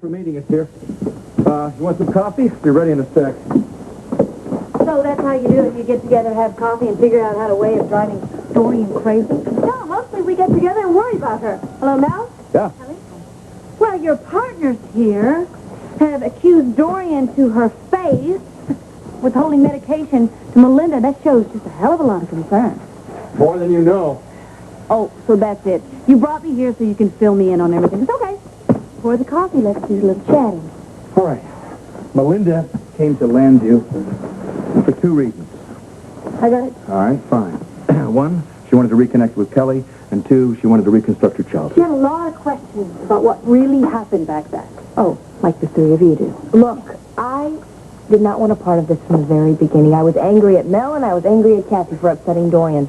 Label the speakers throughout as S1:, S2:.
S1: For meeting us here. You want some coffee? Be ready in a sec.
S2: So that's how you do it? You get together, have coffee, and figure out how to way of driving Dorian crazy? No, mostly we get together and worry about her. Hello, Mel?
S1: Yeah.
S2: Well, your partners here have accused Dorian to her face withholding medication to Melinda. That shows just a hell of a lot of concern.
S1: More than you know.
S2: Oh, so that's it. You brought me here so you can fill me in on everything. It's okay. Pour the coffee. Let's do a little chatting.
S1: All right. Melinda came to Llanview for 2 reasons.
S2: I got it.
S1: All right, fine. 1, she wanted to reconnect with Kelly, and 2, she wanted to reconstruct her childhood.
S2: She had a lot of questions about what really happened back then. Oh, like the 3 of you do.
S3: Look, I did not want a part of this from the very beginning. I was angry at Mel and I was angry at Cassie for upsetting Dorian.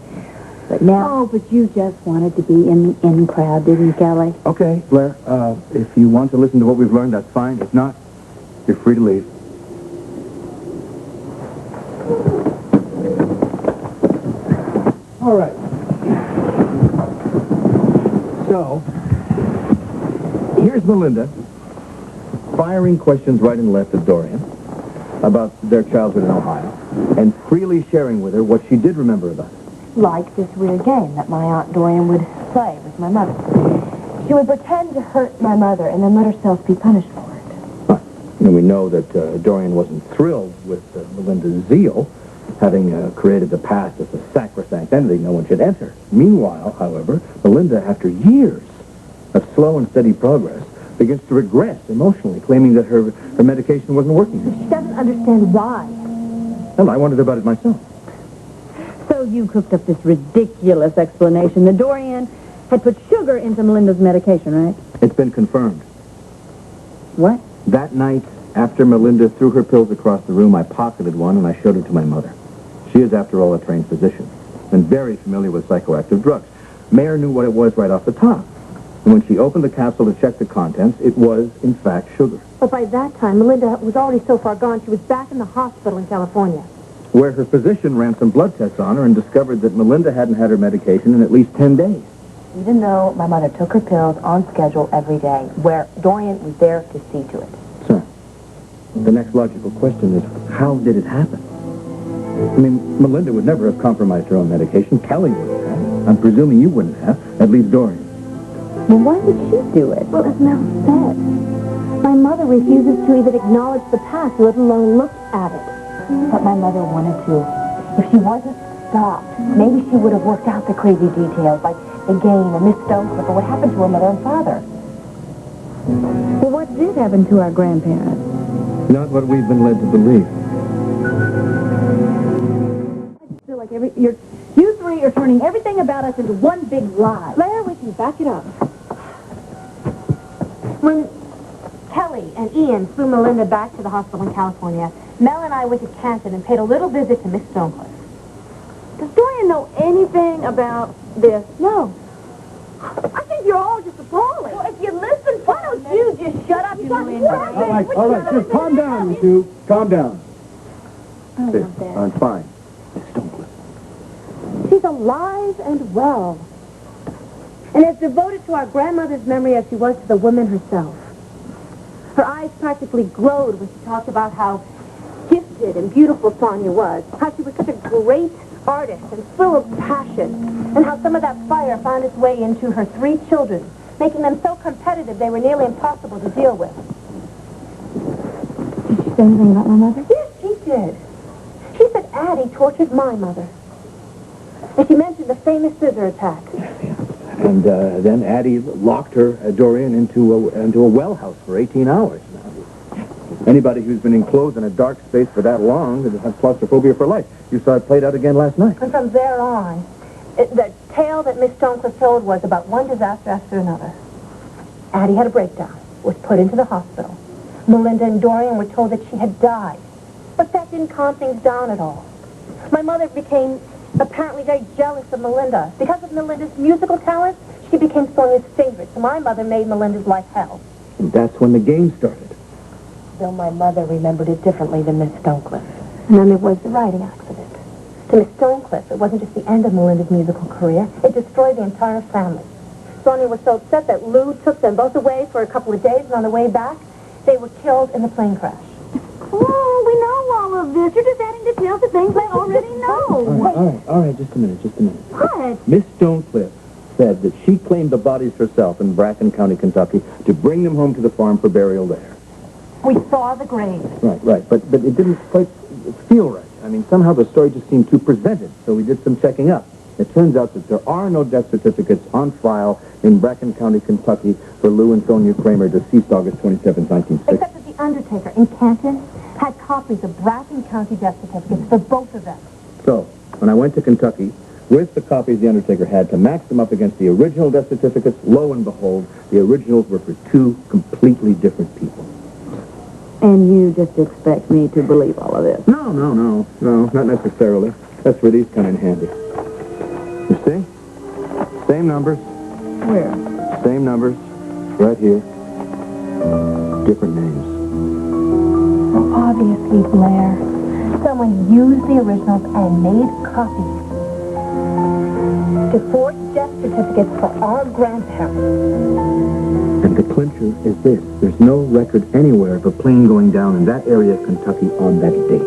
S3: But now...
S2: Oh, but you just wanted to be in the in crowd, didn't you, Kelly?
S1: Okay, Blair, if you want to listen to what we've learned, that's fine. If not, you're free to leave. All right. So, here's Melinda firing questions right and left at Dorian about their childhood in Ohio and freely sharing with her what she did remember about it.
S3: Like this weird game that my Aunt Dorian would play with my mother. She would pretend to hurt my mother and then let herself be punished for it.
S1: And we know that Dorian wasn't thrilled with Melinda's zeal, having created the past as a sacrosanct entity no one should enter. Meanwhile, however, Melinda, after years of slow and steady progress, begins to regress emotionally, claiming that her medication wasn't working.
S3: She doesn't understand why.
S1: Well, I wondered about it myself.
S2: So you cooked up this ridiculous explanation that Dorian had put sugar into Melinda's medication, right?
S1: It's been confirmed.
S2: What?
S1: That night, after Melinda threw her pills across the room, I pocketed one and I showed it to my mother. She is, after all, a trained physician and very familiar with psychoactive drugs. Mayer knew what it was right off the top. And when she opened the capsule to check the contents, it was, in fact, sugar.
S2: But by that time, Melinda was already so far gone, she was back in the hospital in California.
S1: Where her physician ran some blood tests on her and discovered that Melinda hadn't had her medication in at least 10 days.
S3: Even though my mother took her pills on schedule every day, where Dorian was there to see to it.
S1: So, the next logical question is, how did it happen? I mean, Melinda would never have compromised her own medication. Kelly wouldn't have. I'm presuming you wouldn't have, at least Dorian.
S3: Well, why would she do it?
S2: Well, as Mel said, my mother refuses to even acknowledge the past, let alone look at it.
S3: But my mother wanted to. If she wasn't stopped, maybe she would have worked out the crazy details, like the game and Miss Stonecliffe, or what happened to her mother and father.
S2: Well, what did happen to our grandparents?
S1: Not what we've been led to believe.
S2: I just feel like you 3 are turning everything about us into one big lie. Blair, we can back it up. When Kelly and Ian flew Melinda back to the hospital in California, Mel and I went to Canton and paid a little visit to Miss Stonecliffe. Does Dorian know anything about this? No. I think you're all just appalling. Well, if you listen, why don't you just shut up, you Melinda?
S1: All right, just calm down, you two. Calm down.
S2: I love that.
S1: I'm fine. Miss Stonecliffe.
S2: She's alive and well. And as devoted to our grandmother's memory as she was to the woman herself. Her eyes practically glowed when she talked about how gifted and beautiful Sonya was, how she was such a great artist and full of passion, and how some of that fire found its way into her 3 children, making them so competitive they were nearly impossible to deal with. Did she say anything about my mother? Yes, she did. She said Addie tortured my mother. And she mentioned the famous scissor attack.
S1: And then Addie locked her, Dorian, into a well house for 18 hours. Now, anybody who's been enclosed in a dark space for that long has claustrophobia for life. You saw it played out again last night.
S2: And from there on, the tale that Miss Stonecliffe told was about one disaster after another. Addie had a breakdown, was put into the hospital. Melinda and Dorian were told that she had died. But that didn't calm things down at all. My mother became apparently very jealous of Melinda. Because of Melinda's musical talent, she became Sonia's favorite. So my mother made Melinda's life hell.
S1: And that's when the game started.
S3: Though my mother remembered it differently than Miss Stonecliffe.
S2: And then there was the writing accident. To Miss Stonecliffe, it wasn't just the end of Melinda's musical career. It destroyed the entire family. Sonia was so upset that Lou took them both away for a couple of days, and on the way back,
S3: They were killed in the plane crash.
S2: Oh, we know all of this. You're just adding details to things I already know.
S1: All right, just a minute.
S2: What?
S1: Miss Stonecliffe said that she claimed the bodies herself in Bracken County, Kentucky, to bring them home to the farm for burial there.
S3: We saw the graves.
S1: Right. But it didn't quite feel right. I mean, somehow the story just seemed too presented, so we did some checking up. It turns out that there are no death certificates on file in Bracken County, Kentucky for Lou and Sonya Cramer, deceased August 27, 1960.
S3: Except that the undertaker in Canton had copies of Bracken County death certificates for both of them.
S1: So, when I went to Kentucky, with the copies the undertaker had to match them up against the original death certificates, lo and behold, the originals were for two completely different people.
S2: And you just expect me to believe all of this?
S1: No, not necessarily. That's where these come in handy. You see? Same numbers.
S2: Where?
S1: Same numbers. Right here. Different names.
S3: Obviously, Blair. Someone used the originals and made copies to forge death certificates for our grandparents.
S1: And the clincher is this. There's no record anywhere of a plane going down in that area of Kentucky on that date.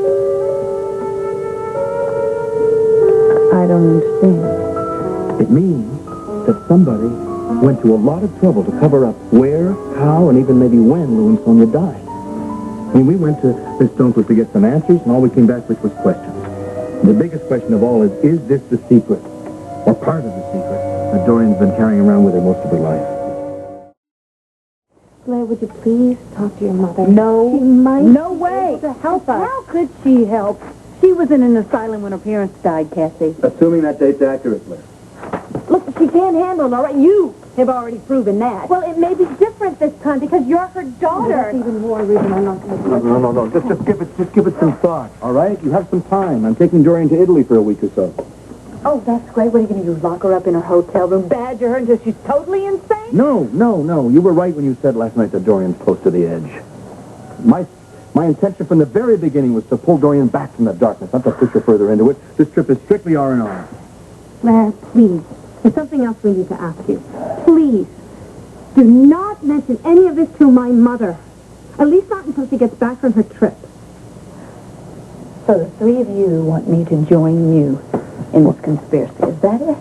S2: I don't understand.
S1: It means that somebody went to a lot of trouble to cover up where, how, and even maybe when Lou and Sonya died. I mean, we went to Miss Stonecliffe to get some answers, and all we came back with was questions. And the biggest question of all is this the secret, or part of the secret, that Dorian's been carrying around with her most of her life?
S2: Blair, would you please talk to your mother?
S4: No.
S2: She might
S4: No
S2: be
S4: way.
S2: able to help us.
S4: How could she help? She was in an asylum when her parents died, Cassie.
S1: Assuming that date's accurate, Blair.
S4: Look, she can't handle it, all right? You have already proven that.
S2: Well, it may be different this time because you're her daughter.
S4: That's even more reason I'm not going to do it.
S1: No. Just give it some thought, all right? You have some time. I'm taking Dorian to Italy for a week or so.
S4: Oh, that's great. What are you going to do, lock her up in her hotel room, badger her until she's totally insane?
S1: No. You were right when you said last night that Dorian's close to the edge. My intention from the very beginning was to pull Dorian back from the darkness, not to push her further into it. This trip is strictly R&R.
S2: Blair, please. There's something else we need to ask you. Please, do not mention any of this to my mother. At least not until she gets back from her trip.
S4: So the three of you want me to join you in this conspiracy. Is that it?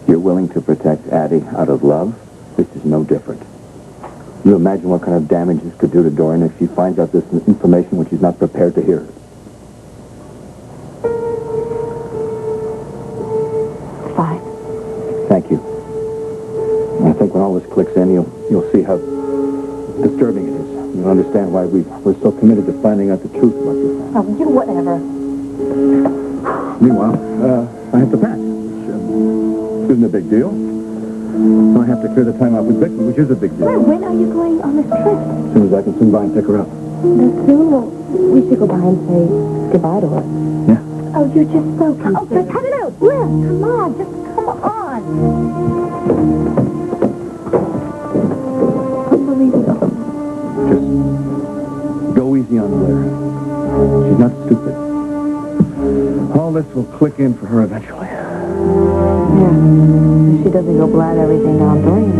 S1: You're willing to protect Addie out of love? This is no different. You imagine what kind of damage this could do to Dorian if she finds out this information when she's not prepared to hear it.
S4: Fine.
S1: Thank you. And I think when all this clicks in, you'll see how disturbing it is. You'll understand why we're so committed to finding out the truth about your family.
S3: Oh, you whatever.
S1: Meanwhile, I have to pack, which isn't a big deal. I have to clear the time out with Vicky, which is a big deal.
S3: Blair, when are you going on this trip?
S1: As soon as I can swing by and pick her up.
S3: We should go by and say goodbye to her.
S1: Yeah.
S3: Oh, you're just so considerate. Oh, but cut it out. Blair, come on. Just come on. Unbelievable.
S1: Just go easy on Blair. She's not stupid. All this will click in for her eventually.
S4: Yeah. If she doesn't go blab everything down Dorian.